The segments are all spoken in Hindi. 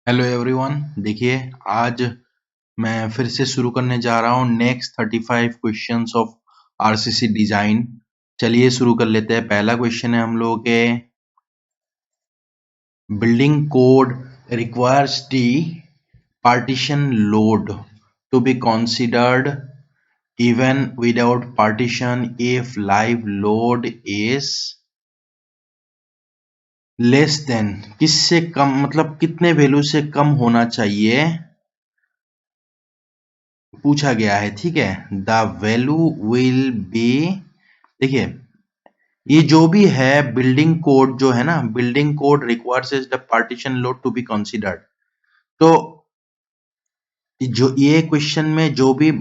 हेलो एवरीवन, देखिए आज मैं फिर से शुरू करने जा रहा हूँ next 35 questions of RCC design. चलिए शुरू कर लेते हैं। पहला क्वेश्चन है हम लोगों के, building code requires the partition load to be considered even without partition if live load is less than, किससे कम मतलब कितने वैल्यू से कम होना चाहिए पूछा गया है। ठीक है, द वैल्यू विल बी, देखिए ये जो भी है बिल्डिंग कोड जो है ना, building code requires the partition load to be considered. तो जो ये क्वेश्चन में जो भी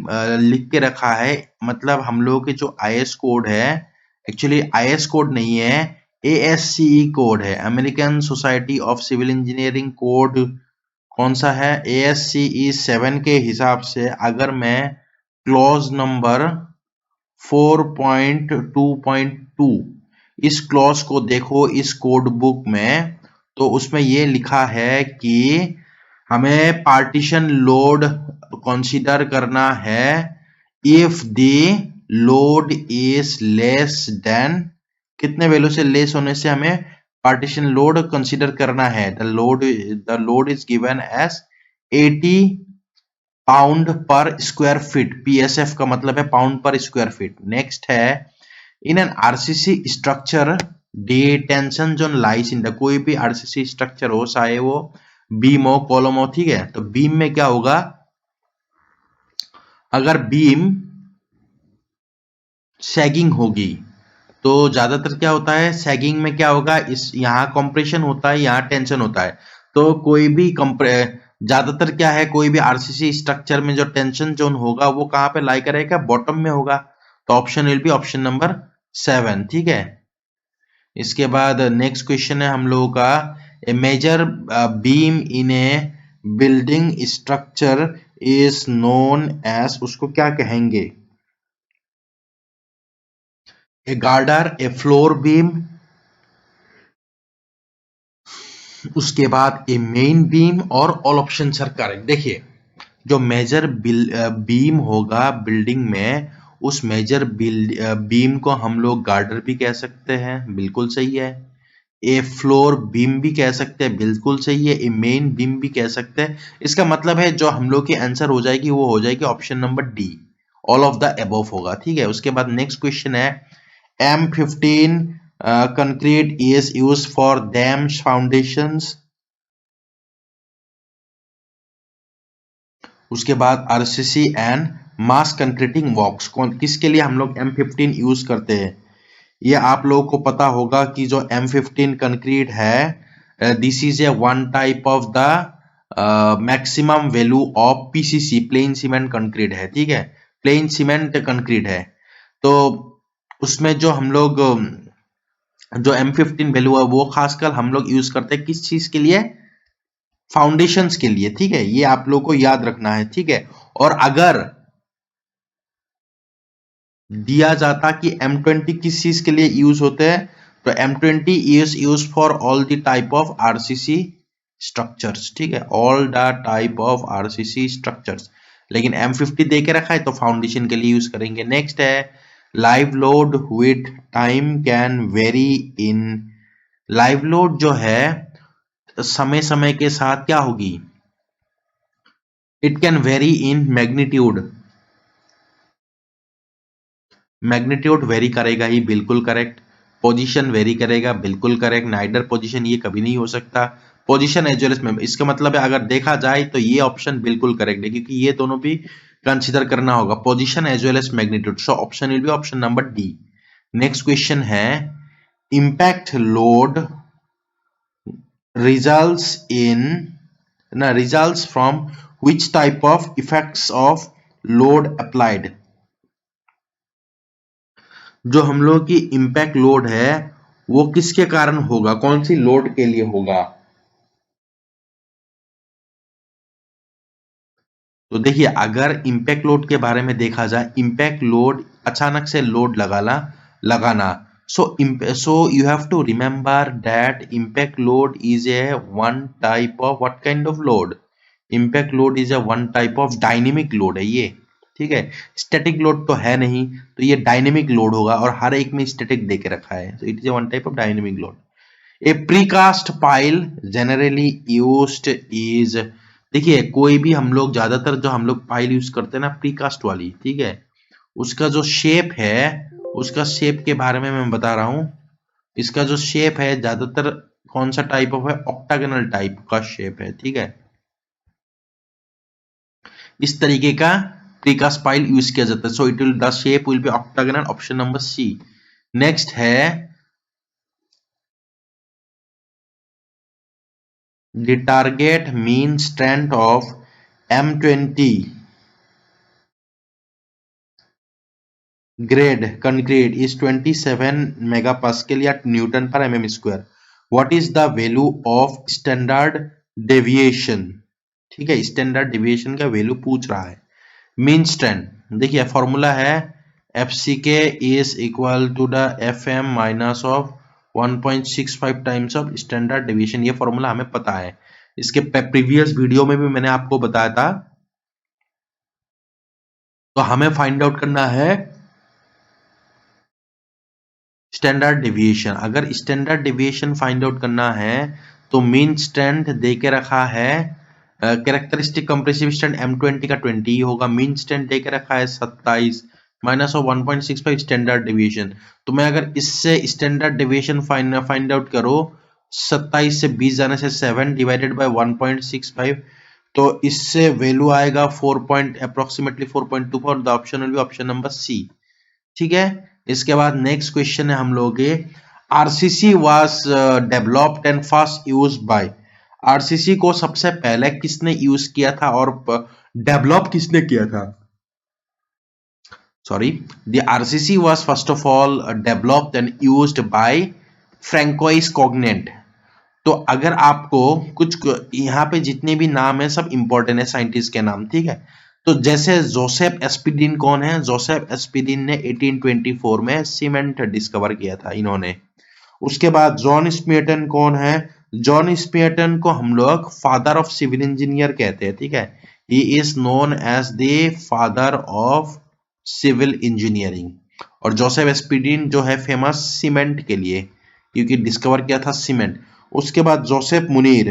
लिख के रखा है, मतलब हम लोग के जो आईएस कोड है, एक्चुअली आईएस कोड नहीं है, एएससीई कोड है, American society of civil engineering code. कौन सा है? ASCE 7 के हिसाब से अगर मैं क्लॉज नंबर 4.2.2 इस क्लॉज को देखो इस कोड बुक में, तो उसमें ये लिखा है कि हमें पार्टीशन लोड कंसीडर करना है if the load is less than, कितने वैल्यू से लेस होने से हमें पार्टीशन लोड कंसीडर करना है। The load is given as 80 pound per square feet. PSF का मतलब है pound per square feet. Next है, in an RCC structure the tension zone lies in the, कोई भी आरसीसी स्ट्रक्चर हो, चाहे वो बीम हो कॉलम हो, ठीक है, तो बीम में क्या होगा, अगर बीम सैगिंग होगी तो ज्यादातर क्या होता है, सैगिंग में क्या होगा, इस यहाँ कंप्रेशन होता है, यहाँ टेंशन होता है। तो कोई भी ज्यादातर क्या है, कोई भी आरसीसी स्ट्रक्चर में जो टेंशन जोन होगा वो कहाँ पे लाई करेगा, बॉटम में होगा। तो option will be option number 7। ठीक है, इसके बाद नेक्स्ट क्वेश्चन है हम लोगों का, a major beam in a building structure is known as, उसको क्या कहेंगे, a girder, a floor beam, उसके बाद ए मेन बीम, और ऑल ऑप्शन आर करेक्ट। देखिए जो मेजर बीम होगा बिल्डिंग में, उस मेजर बीम को हम लोग गार्डर भी कह सकते हैं, बिल्कुल सही है। ए फ्लोर बीम भी कह सकते हैं, बिल्कुल सही है। ए मेन बीम भी कह सकते हैं। इसका मतलब है जो हम लोग की आंसर हो जाएगी वो हो जाएगी option number D, all of the above होगा। ठीक है, उसके बाद नेक्स्ट क्वेश्चन है, M15 concrete is used for dams foundations। उसके बाद आरसीसी एंड मास कंक्रीटिंग वॉक्स, कौन किसके लिए हम लोग M15 यूज करते हैं? ये आप लोगों को पता होगा कि जो M15 कंक्रीट है, this is a one type of the maximum value of PCC, plane cement concrete है। ठीक है, प्लेन सीमेंट कंक्रीट है। तो उसमें जो हम लोग जो M15 वैल्यू है वो खासकर हम लोग यूज करते हैं किस चीज के लिए, फाउंडेशंस के लिए। ठीक है, ये आप लोग को याद रखना है। ठीक है, और अगर दिया जाता कि M20 किस चीज के लिए यूज होते हैं, तो M20 is use for all the type of RCC structures. ठीक है, all the type of RCC structures. लेकिन M50 दे के रखा है तो फाउंडेशन के लिए यूज करेंगे। नेक्स्ट है, live load with time can very in, live load जो है समय समय के साथ क्या होगी, it can very in magnitude, magnitude very करेगा ही, बिल्कुल करेक्ट। पोजीशन वेरी करेगा, बिल्कुल करेक्ट। नाइडर पोजीशन ये कभी नहीं हो सकता। पोजीशन एज वेल एज में, इसका मतलब है अगर देखा जाए तो ये ऑप्शन बिल्कुल करेक्ट है, क्योंकि ये दोनों भी कंसीडर करना होगा, position as well as magnitude. So option will be option number D. Next question है, impact load results in results from which type of effects of load applied। जो हम लोग की इम्पैक्ट लोड है वो किसके कारण होगा, कौन सी लोड के लिए होगा? तो देखिए अगर इम्पैक्ट लोड के बारे में देखा जाए, इम्पैक्ट लोड अचानक से लोड लगाना, So you have to remember that impact load is a one type of what kind of load? Impact load is a one type of dynamic load है ये, ठीक है। स्टैटिक लोड तो है नहीं, तो ये डायनेमिक लोड होगा और हर एक में स्टैटिक दे के रखा है, so it is a one type of dynamic load. A precast pile generally used is, देखिए कोई भी हम लोग ज्यादातर जो हम लोग पाइल यूज करते हैं ना प्रीकास्ट वाली, ठीक है, उसका जो शेप है, उसका शेप के बारे में मैं बता रहा हूं। इसका जो शेप है ज्यादातर कौन सा टाइप ऑफ है? ऑक्टागोनल टाइप का शेप है, ठीक है। इस तरीके का प्रीकास्ट पाइल यूज किया जाता है। So it will the shape will be octagonal, option number C. Next है the target mean strength of M20 grade concrete is 27 megapascal या newton per mm square. What is the value of standard deviation? ठीक है, स्टैंडर्ड डेविएशन का वैल्यू पूछ रहा है। मीन स्ट्रेंथ, देखिए फॉर्मूला है FCK is equal to the FM minus of 1.65 times of standard deviation. ये फॉर्मूला हमें पता है, इसके प्रीवियस वीडियो में भी मैंने आपको बताया था। तो हमें फाइंड आउट करना है स्टैंडर्ड डेविएशन। अगर स्टैंडर्ड डेविएशन फाइंड आउट करना है तो मीन स्ट्रेंथ दे के रखा है, कैरेक्टरिस्टिक कंप्रेसिव स्ट्रेंथ M20 का 20 होगा, मीन स्ट्रेंथ दे के रखा है 27 माइनस ऑफ 1.65 स्टैंडर्ड डेविएशन। तो मैं अगर इससे स्टैंडर्ड डेविएशन फाइंड आउट करो, 27 से 20 जाने से 7 डिवाइडेड बाय 1.65, तो इससे वैल्यू आएगा 4.24। The option will be option number C, ठीक है। इसके बाद नेक्स्ट क्वेश्चन है हम लोग के, RCC was developed and first used by. RCC को सबसे पहले किसने यूज किया था और डेवलप किसने किया था? Sorry, the RCC was first of all developed and used by François cognate. तो अगर आपको कुछ यहाँ पे जितने भी नाम है सब इंपॉर्टेंट है, साइंटिस्ट के नाम, ठीक है। तो जैसे जोसेफ एस्पिडिन कौन है? जोसेफ एस्पिडिन ने 1824 में सीमेंट डिस्कवर किया था इन्होंने। उसके बाद जॉन स्मियर्टन कौन है? जॉन स्मियर्टन को हम लोग फादर ऑफ सिविल इंजीनियर कहते हैं, ठीक है। He is known as the father of civil engineering. और जोसेफ एस्पिडिन जो है फेमस सीमेंट के लिए, क्योंकि डिस्कवर किया था सीमेंट। उसके बाद जोसेफ मुनीर,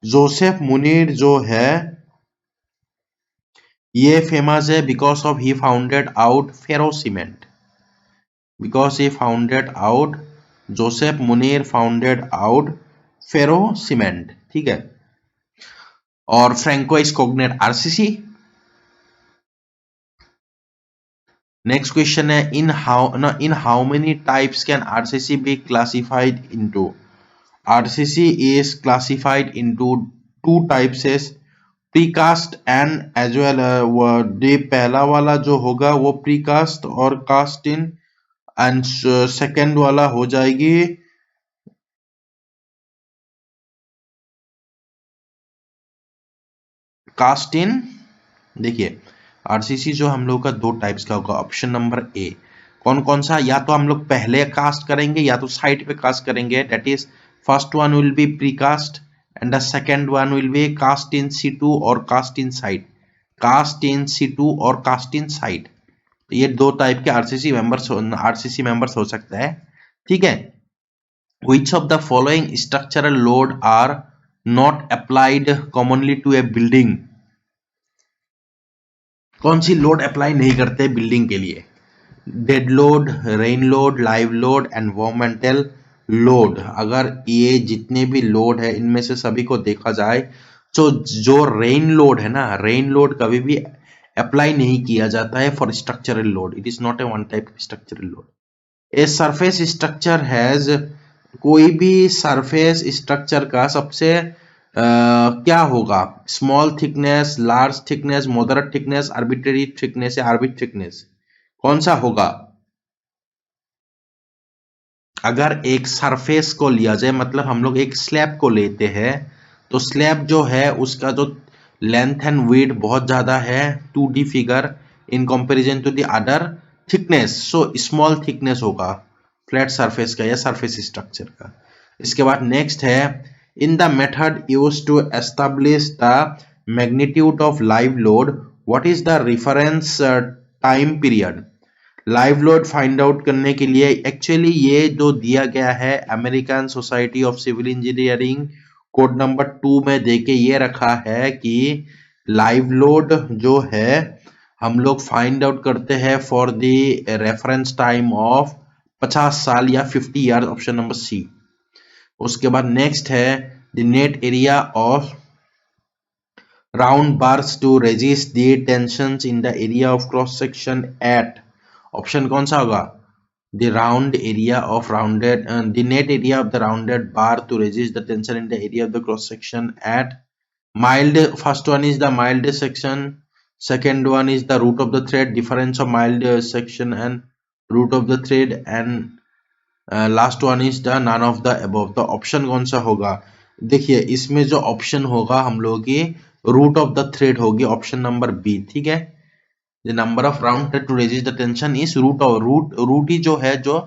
जोसेफ मुनीर जो है ये फेमस है because of he founded out ferro cement, because he founded out, Joseph Monier founded out ferro cement, ठीक है। और Francois Coignet RCC. Next question है, in how many types can RCC be classified into? RCC is classified into two types as precast and as well the पहला वाला जो होगा वो precast और cast in, and second वाला हो जाएगी cast in। देखिए RCC जो हम लोग का दो टाइप्स का होगा, ऑप्शन नंबर ए। कौन कौन सा? या तो हम लोग पहले कास्ट करेंगे या तो साइड पे कास्ट करेंगे, that is first one will be precast and the second one will be cast in situ और cast in side, cast in situ और कास्ट इन साइड। तो ये दो टाइप के आरसीसी मेंबर्स हो सकता है, ठीक है। Which of the following structural load are not applied commonly to a building? कौन सी लोड अप्लाई नहीं करते बिल्डिंग के लिए? Dead load, rain load, live load, environmental load. अगर ये जितने भी लोड है इनमें से सभी को देखा जाए तो जो रेन लोड है ना, रेन लोड कभी भी अप्लाई नहीं किया जाता है for structural load, it is not a one type of structural load. A surface structure has, कोई भी सरफेस स्ट्रक्चर का सबसे क्या होगा? Small thickness, large thickness, moderate thickness, arbitrary thickness या आर्बिट थिकनेस, कौन सा होगा? अगर एक सरफेस को लिया जाए, मतलब हम लोग एक स्लैब को लेते हैं, तो स्लैब जो है उसका जो लेंथ एंड विड्थ बहुत ज्यादा है, 2D figure in comparison to the other thickness, so small thickness होगा। फ्लैट सरफेस का या सरफेस स्ट्रक्चर का। इसके बाद नेक्स्ट है, in the method use to establish the magnitude of live load what is the reference time period. Live load find out करने के लिए एक्चुअली ये जो दिया गया है American society of civil engineering code number 2 में देके ये रखा है कि लाइव लोड जो है हम लोग फाइंड आउट करते हैं for the reference time of 50 साल या 50 ईयर, ऑप्शन नंबर सी। उसके बाद नेक्स्ट है, the net area of round bars to resist the tensions in the area of cross section at, option कौन सा होगा, the round area of rounded the net area of the rounded bar to resist the tension in the area of the cross section at mild, first one is the mild section, second one is the root of the thread, difference of mild section and root of the thread, and last one is the none of the above. तो ऑप्शन कौन सा होगा, देखिए इसमें जो ऑप्शन होगा हम लोगों की रूट ऑफ द थ्रेड होगी, ऑप्शन नंबर बी। ठीक है, the number of round thread to resist the tension is root of root ही जो है जो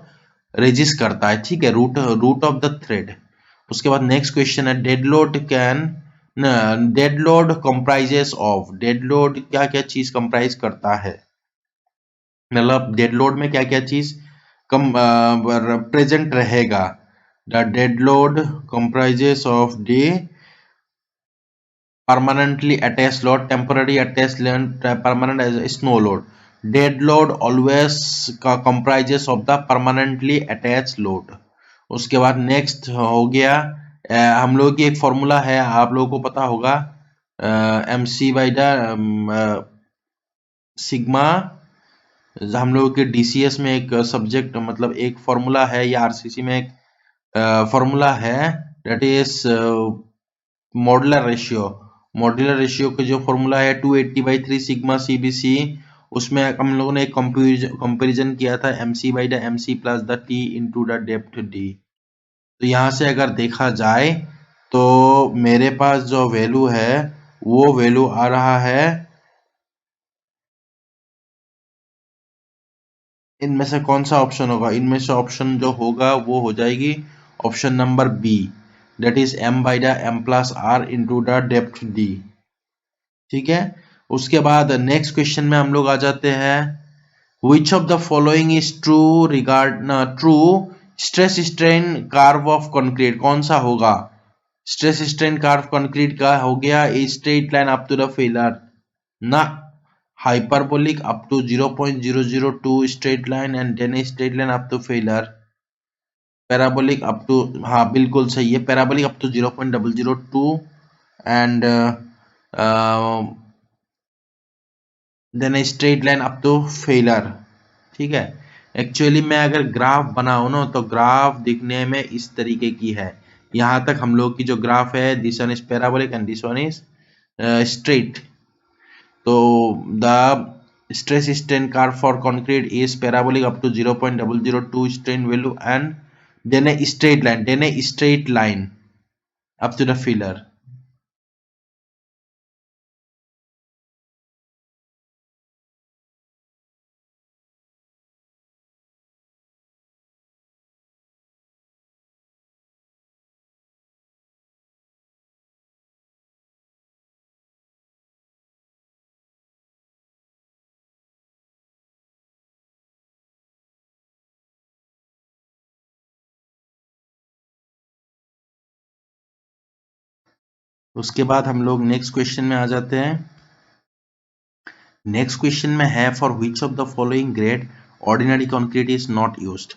रेजिस्ट करता है। ठीक है, रूट ऑफ द थ्रेड। उसके बाद नेक्स्ट क्वेश्चन है, dead load can dead load comprises of, dead load क्या क्या चीज कंप्राइज करता है, मतलब डेड लोड में क्या क्या चीज कम प्रेजेंट रहेगा। The dead load comprises of the permanently attached load, temporary attached load, permanent as a snow load. Dead load always comprises of the permanently attached load. उसके बाद नेक्स्ट हो गया, हम लोग की एक फॉर्मूला है, आप लोगों को पता होगा, M C by the sigma. हम लोगों के डीसीएस में एक सब्जेक्ट मतलब एक फॉर्मूला है, या आरसीसी में एक फॉर्मूला है, that is modular ratio. Modular ratio का जो फॉर्मूला है 280/3 सिग्मा सीबीसी, उसमें हम लोगों ने एक कंपैरिजन किया था MC by the MC plus the T into the depth D. तो यहाँ से अगर देखा जाए तो मेरे पास जो वैल्यू है वो वैल्यू आ रहा है, इनमें से कौन सा ऑप्शन होगा, इनमें से ऑप्शन जो होगा वो हो जाएगी option number B, that is m by the m plus R into the depth D. ठीक है, उसके बाद नेक्स्ट क्वेश्चन में हम लोग आ जाते हैं, which of the following is true regard true stress strain curve of concrete, कौन सा होगा, स्ट्रेस स्ट्रेन कर्व कंक्रीट का हो गया a straight line up to the failure ना, hyperbolic up to 0.002 straight line and then a straight line up to failure, parabolic up to, हाँ बिल्कुल सही है, parabolic up to 0.002 and then straight line up to failure. ठीक है, एक्चुअली मैं अगर ग्राफ बनाऊं ना तो ग्राफ दिखने में इस तरीके की है, यहाँ तक हम लोग की जो ग्राफ है, this one is parabolic and this one is straight. तो the stress strain curve for concrete is parabolic up to 0.002 strain value and then a straight line up to the failure. उसके बाद हम लोग नेक्स्ट क्वेश्चन में आ जाते हैं। नेक्स्ट क्वेश्चन में है, for which of the following grade ordinary concrete is not used,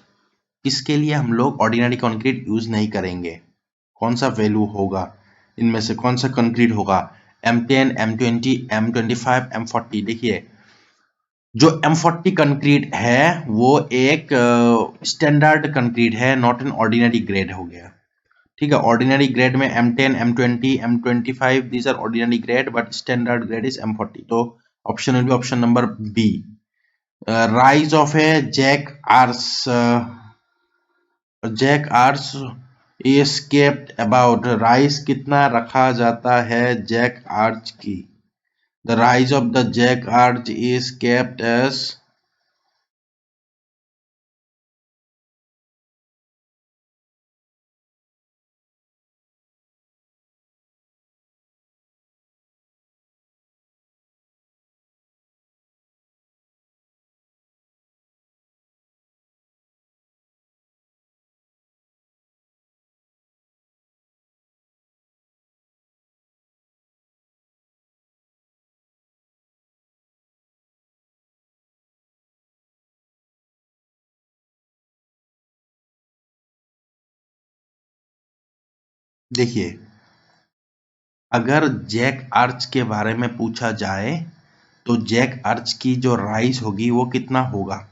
किसके लिए हम लोग ऑर्डिनरी कंक्रीट यूज नहीं करेंगे, कौन सा वैल्यू होगा, इनमें से कौन सा कंक्रीट होगा, M10, M20, M25, M40। देखिए जो M40 कंक्रीट है वो एक स्टैंडर्ड कंक्रीट है, नॉट एन ऑर्डिनरी ग्रेड हो गया। ठीक है, ऑर्डिनरी ग्रेड में M10, M20, M25 these are ordinary grade, but standard grade is M40। तो option will be option number B. Rise of a jack arch is kept about, rise कितना रखा जाता है जैक आर्च की, the rise of the jack arch is kept as देखिए, अगर जैक आर्च के बारे में पूछा जाए तो जैक आर्च की जो राइज होगी वो कितना होगा।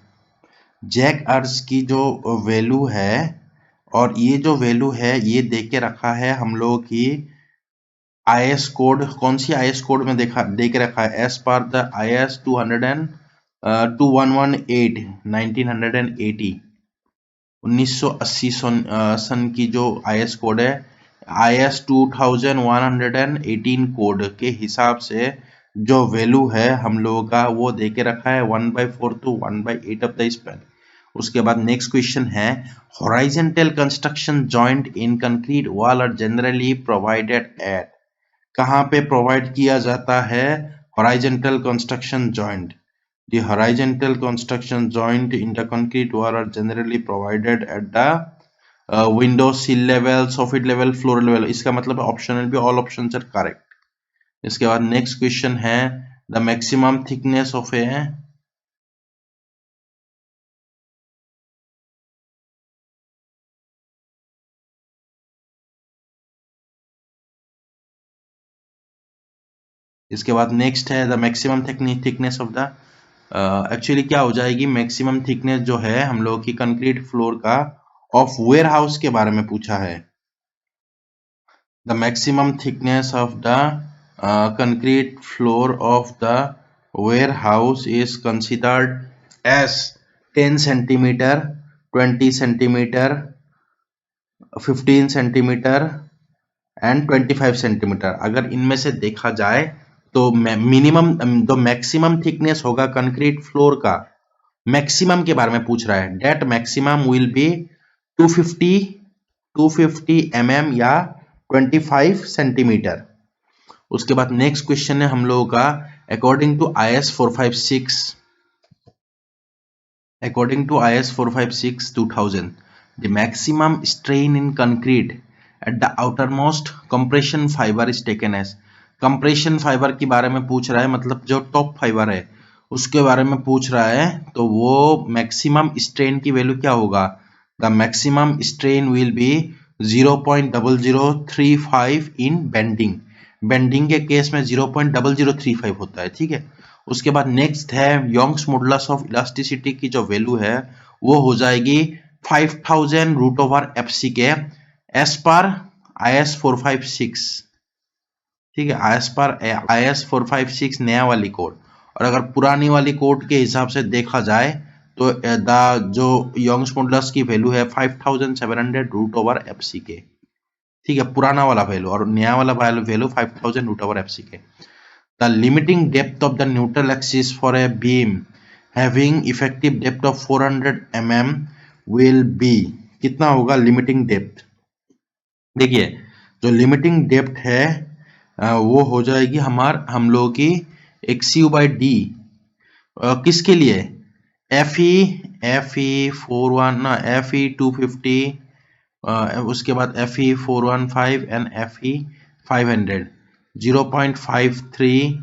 जैक आर्च की जो वैल्यू है, और ये जो वैल्यू है ये दे के रखा है हम लोगों की आईएस कोड। कौन सी आईएस कोड में दे के रखा है, एज पर द आईएस 2118 1980 1980 सन की जो आईएस कोड है, आईएस 2118 कोड के हिसाब से जो वैल्यू है हम लोगों का वो दे के रखा है 1/4 to 1/8 ऑफ द स्पैन। उसके बाद नेक्स्ट क्वेश्चन है, horizontal construction joint in concrete wall are generally provided at. कहाँ पे प्रोवाइड किया जाता है horizontal construction joint. The horizontal construction joint in the concrete wall are generally provided at the window sill level, soffit level, floor level। इसका मतलब ऑप्शनल भी, ऑल ऑप्शंस आर करेक्ट। इसके बाद नेक्स्ट क्वेश्चन है, the maximum thickness of a, इसके बाद नेक्स्ट है the maximum thickness of the, actually क्या हो जाएगी, मैक्सिमम थिकनेस जो है हम लोग की कंक्रीट फ्लोर का ऑफ वेयर हाउस के बारे में पूछा है। The maximum thickness of the concrete floor of the warehouse is considered as 10 centimeter, 20 centimeter, 15 centimeter and 25 centimetre. अगर इनमें से देखा जाए तो मिनिमम जो मैक्सिमम थिकनेस होगा कंक्रीट फ्लोर का, मैक्सिमम के बारे में पूछ रहा है, that maximum will be 250 mm या 25 सेंटीमीटर। उसके बाद नेक्स्ट क्वेश्चन है हम लोगों का, according to IS 456 2000 the maximum strain in concrete at the outermost compression fiber is taken as। compression fiber के बारे में पूछ रहा है, मतलब जो टॉप फाइबर है उसके बारे में पूछ रहा है, तो वो मैक्सिमम स्ट्रेन की वैल्यू क्या होगा, the maximum strain will be 0.0035 in bending. Bending के केस में 0.0035 होता है, ठीक है। उसके बाद नेक्स्ट है यंग्स मॉडुलस ऑफ इलास्टिसिटी की जो वैल्यू है वो हो जाएगी 5000 रूट ओवर FC के एस पर IS 456, ठीक है, एस पर IS 456 नया वाली कोड। और अगर पुरानी वाली कोड के हिसाब से देखा जाए तो जो यंग्स मॉडुलस की वैल्यू है 5700 रूट ओवर FC के, ठीक है, पुराना वाला वैल्यू, और नया वाला वैल्यू 5000 रूट ओवर FC के। The limiting depth of the neutral axis for a beam having effective depth of 400 mm will be, कितना होगा लिमिटिंग डेप्थ। देखिए, जो लिमिटिंग डेप्थ है वो हो जाएगी हम लोगों की XU/D, किसके लिए, FE 41 ना FE 250, उसके बाद FE 415 एंड FE 500, 0.53,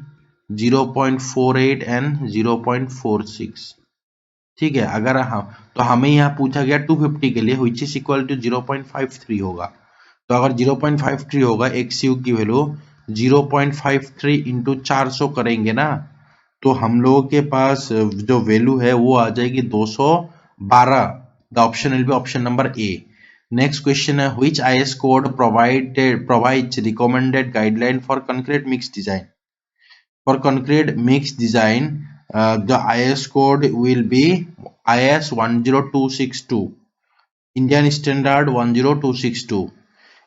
0.48 एंड 0.46, ठीक है। अगर हम तो हमें यहाँ पूछा गया 250 के लिए which is equal to 0.53 होगा, तो अगर 0.53 होगा XU की वैल्यू 0.53 इंटू 400 करेंगे ना, तो हम लोगों के पास जो वैल्यू है वो आ जाएगी 212। The option will be option number A. Next question है, which IS code provides recommended guideline for concrete mix design. For concrete mix design the IS code will be IS 10262, Indian standard 10262।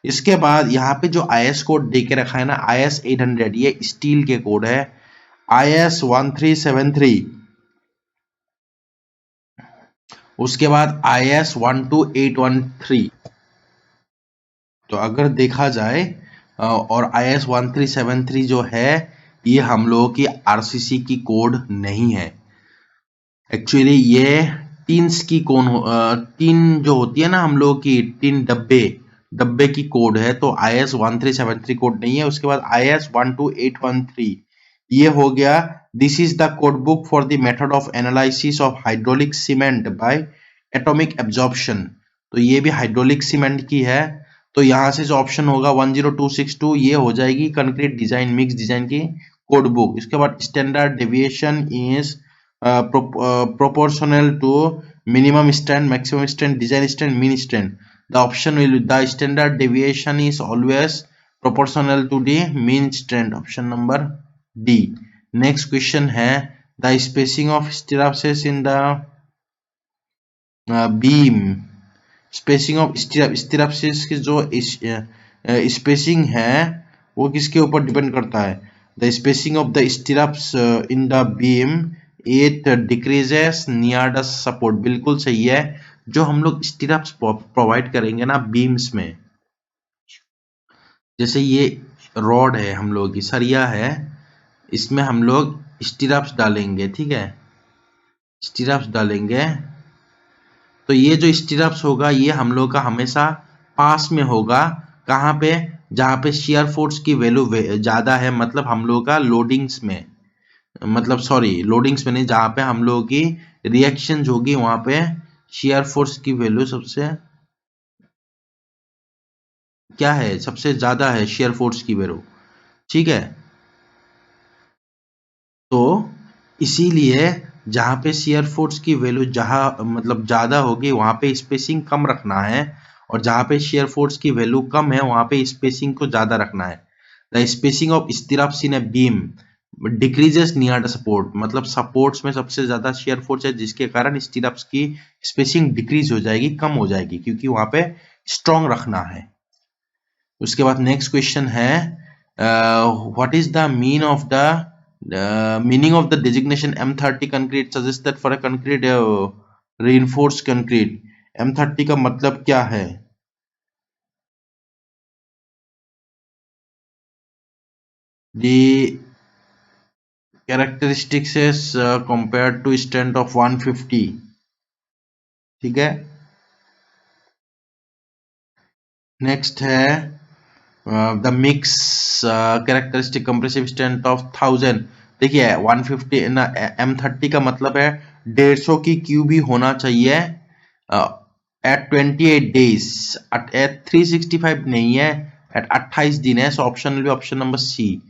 इसके बाद यहाँ पे जो IS कोड दे के रखा है ना IS 800, ये स्टील के कोड है। IS 1373, उसके बाद IS 12813। तो अगर देखा जाए और IS 1373 जो है ये हम लोगों की RCC की कोड नहीं है। एक्चुअली ये टीन्स की टीन जो होती है ना हम लोगों की टीन डब्बे की कोड है, तो IS 1373 कोड नहीं है। उसके बाद IS 12813 ये हो गया, this is the code book for the method of analysis of hydraulic cement bye atomic absorption. तो ये भी हाइड्रोलिक सीमेंट की है। तो यहाँ से जो ऑप्शन होगा 10262 ये हो जाएगी कंक्रीट डिजाइन मिक्स डिजाइन की कोड बुक। इसके बाद standard deviation is proportional to minimum stand, maximum stand, design stand, mean stand. The option will the standard deviation is always proportional to the mean stand, option number D. Next question है the spacing of stirrups in the beam. Spacing of stirrups की जो स्पेसिंग है वो किसके ऊपर डिपेंड करता है? The spacing of the stirrups in the beam it decreases near the support. बिल्कुल सही है। जो हम लोग स्टिराप्स प्रोवाइड करेंगे ना बीम्स में, जैसे ये रॉड है हम लोग की सरिया है, इसमें हम लोग स्टिराप्स डालेंगे, ठीक है, स्टिराप्स डालेंगे। तो ये जो स्टिराप्स होगा ये हम लोग का हमेशा पास में होगा, कहाँ पे? जहाँ पे शियर फोर्स की वैल्यू ज्यादा है, मतलब हम लोग का लोडिंग्स में, मतलब सॉरी लोडिंग्स में नहीं, जहाँ पे हम लोगों की रिएक्शन होगी वहां पे शियर फोर्स की वैल्यू सबसे क्या है, सबसे ज्यादा है शियर फोर्स की वैल्यू, ठीक है। तो इसीलिए जहां पे शियर फोर्स की वैल्यू जहां मतलब ज्यादा होगी वहां पे स्पेसिंग कम रखना है, और जहां पे शियर फोर्स की वैल्यू कम है वहां पे स्पेसिंग को ज्यादा रखना है। The spacing of stirrups in a beam decreases near the support, मतलब सपोर्ट्स में सबसे ज्यादा शियर फोर्स है जिसके कारण स्टिराप्स की स्पेसिंग डिक्रीज हो जाएगी, कम हो जाएगी, क्योंकि वहां पे स्ट्रॉन्ग रखना है। उसके बाद नेक्स्ट क्वेश्चन है what is the meaning of the designation M30 concrete suggested for a concrete reinforce concrete. M30 का मतलब क्या है? The characteristics is compared to strength of 150, ठीक है। नेक्स्ट है the mix characteristic compressive strength of 1000। देखिए 150 ना, M30 का मतलब है 150 की क्यू भी होना चाहिए एट 28 डेज, एट 365 नहीं है, एट 28 दिन है। सो ऑप्शन भी option number C.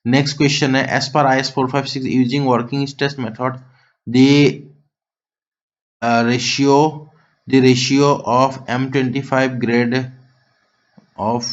Next question है as per IS 456 using working stress method the ratio of M25 grade of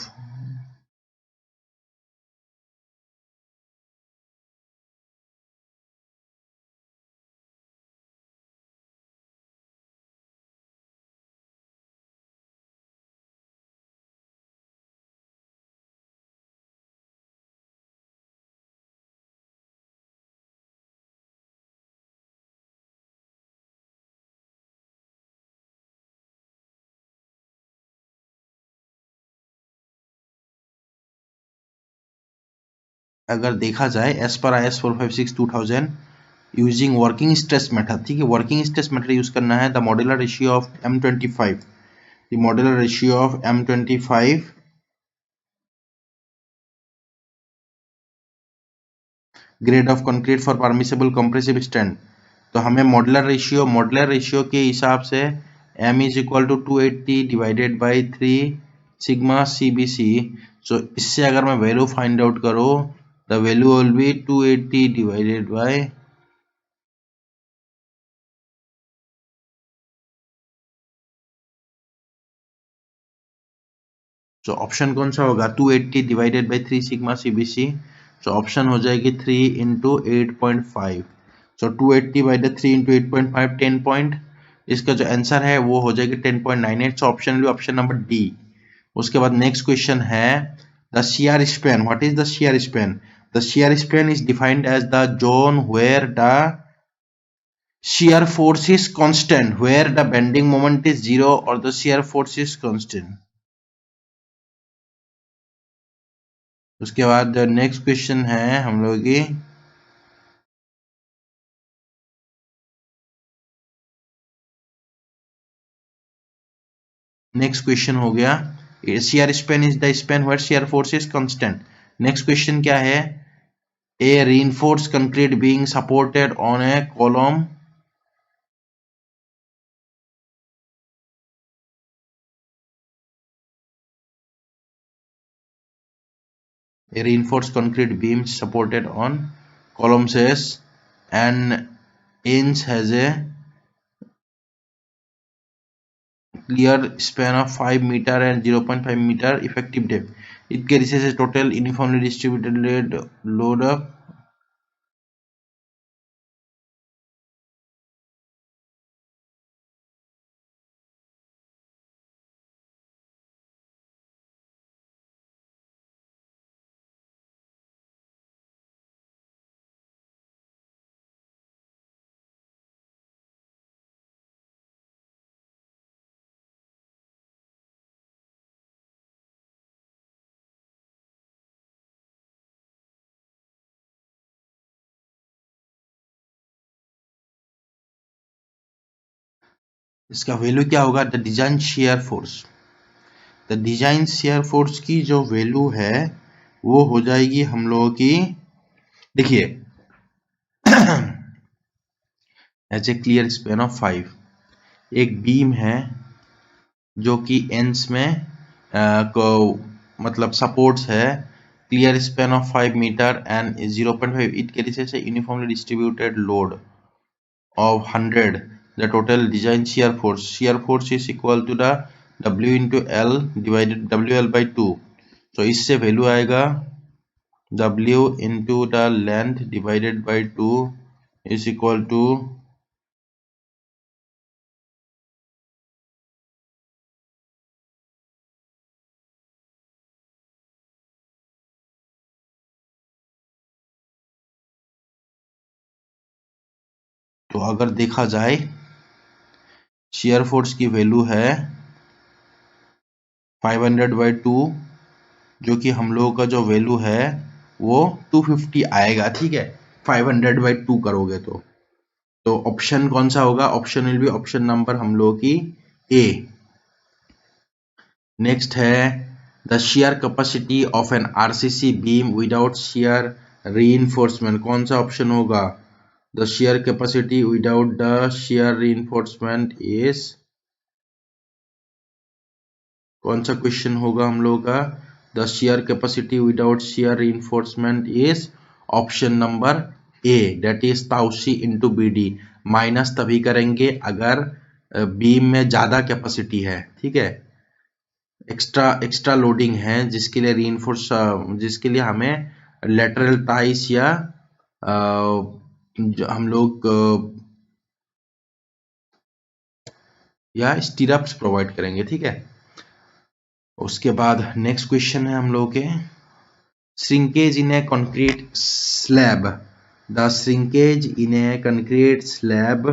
अगर देखा जाए as per IS 456 2000 using working stress method, ठीक है, वर्किंग स्ट्रेस मेथड यूज करना है। The modular ratio of M25, the modular ratio of M25 grade of concrete for permissible compressive strength. तो हमें मॉड्यूलर रेशियो के हिसाब से M is equal to 280 divided by 3 sigma CBC। So इससे अगर मैं वैल्यू फाइंड आउट करूँ, the value will be 280 divided by, तो ऑप्शन कौन सा होगा? 280 divided by 3 sigma CBC। So option हो जाएगी 3 into 8.5। So 280 by the 3 into 8.5 10 point, इसका जो आंसर है वो हो जाएगी 10.98। सो ऑप्शन भी ऑप्शन नंबर डी। उसके बाद नेक्स्ट क्वेश्चन है the shear span. What is the shear span? The shear span is defined as the zone where the shear force is constant, where the bending moment is zero or the shear force is constant। उसके बाद नेक्स्ट क्वेश्चन है हम लोग की नेक्स्ट क्वेश्चन हो गया shear span is the span where shear force is constant। Next question क्या है? A reinforced concrete being supported on a column A reinforced concrete beam supported on columns is an inch has a clear span of 5 meter and 0.5 meter effective depth. It carries a total uniformly distributed load of इसका वैल्यू क्या होगा? The design shear force, the design shear force की जो वैल्यू है वो हो जाएगी हम लोगों की, देखिए as a clear span of 5, एक बीम है जो कि एंड्स में को मतलब सपोर्ट्स है, clear span of 5 metre and 0.5, it carries a uniformly distributed load of 100, the total design shear force is equal to the W into L divided WL by 2. So इससे वैल्यू आएगा W into the length divided by 2 is equal to तो अगर देखा जाए शेयर फोर्स की वैल्यू है 500 by 2, जो कि हम लोगों का जो वैल्यू है वो 250 आएगा, ठीक है, 500 by 2 करोगे तो ऑप्शन कौन सा होगा? Option will be option number हम लोगों की ए। नेक्स्ट है the shear capacity of an RCC beam without shear reinforcement, कौन सा ऑप्शन होगा? The shear capacity without the shear reinforcement is, कौन सा क्वेश्चन होगा हम लोगों का? The shear capacity without shear reinforcement is option number A, that is tau c into B D. Minus तभी करेंगे अगर बीम में ज्यादा कैपेसिटी है, ठीक है, एक्स्ट्रा लोडिंग है जिसके लिए रीइंफोर्स, जिसके लिए हमें लेटरल टाइस या हम लोग या स्टीरअप्स प्रोवाइड करेंगे, ठीक है। उसके बाद नेक्स्ट क्वेश्चन है हम लोग के shrinkage in A concrete slab, the shrinkage in A concrete slab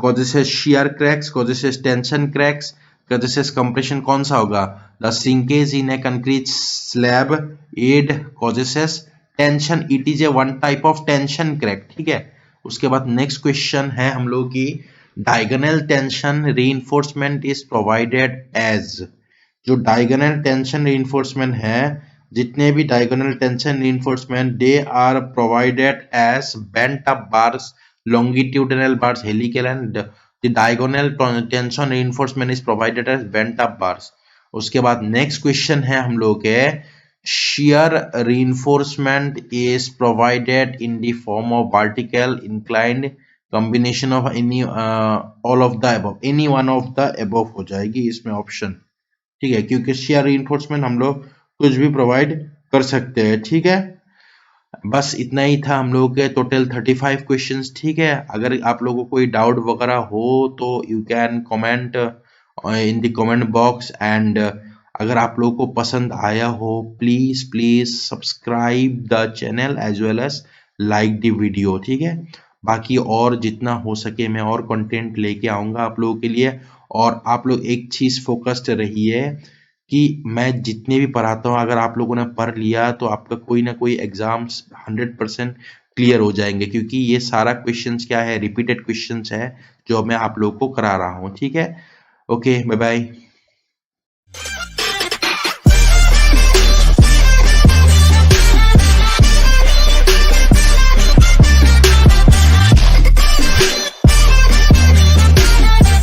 causes shear cracks, causes tension cracks, causes compression, कौन सा होगा? The shrinkage in a concrete slab aid causes tension, it is a one type of tension crack, ठीक है। उसके बाद नेक्स्ट क्वेश्चन है हम लोग की diagonal tension reinforcement is provided as, जो डायगोनल टेंशन रीइंफोर्समेंट है, जितने भी diagonal tension reinforcement they are provided as bent up bars, longitudinal bars, helical, and the diagonal tension reinforcement is provided as bent up bars. उसके बाद नेक्स्ट क्वेश्चन है हम लोग के shear reinforcement is provided in the form of vertical inclined combination of any all of the above, any one of the above हो जाएगी इसमें ऑप्शन, ठीक है, क्योंकि shear reinforcement हम लोग कुछ भी प्रोवाइड कर सकते हैं, ठीक है। बस इतना ही था हम लोगों के टोटल 35 क्वेश्चंस, ठीक है। अगर आप लोगों को कोई डाउट वगैरह हो तो you can comment in the comment box, and अगर आप लोगों को पसंद आया हो please subscribe the channel as well as like the video, ठीक है। बाकी और जितना हो सके मैं और कंटेंट लेके आऊंगा आप लोगों के लिए, और आप लोग एक चीज फोकस्ड रहिए कि मैं जितने भी पढ़ाता हूँ अगर आप लोगों ने पढ़ लिया तो आपका कोई ना कोई एग्जाम्स 100% क्लियर हो जाएंगे, क्योंकि ये सारा क्वेश्चंस क्या है, रिपीटेड क्वेश्चंस है जो मैं आप लोगों को करा रहा हूँ, ठीक है। Okay, bye bye.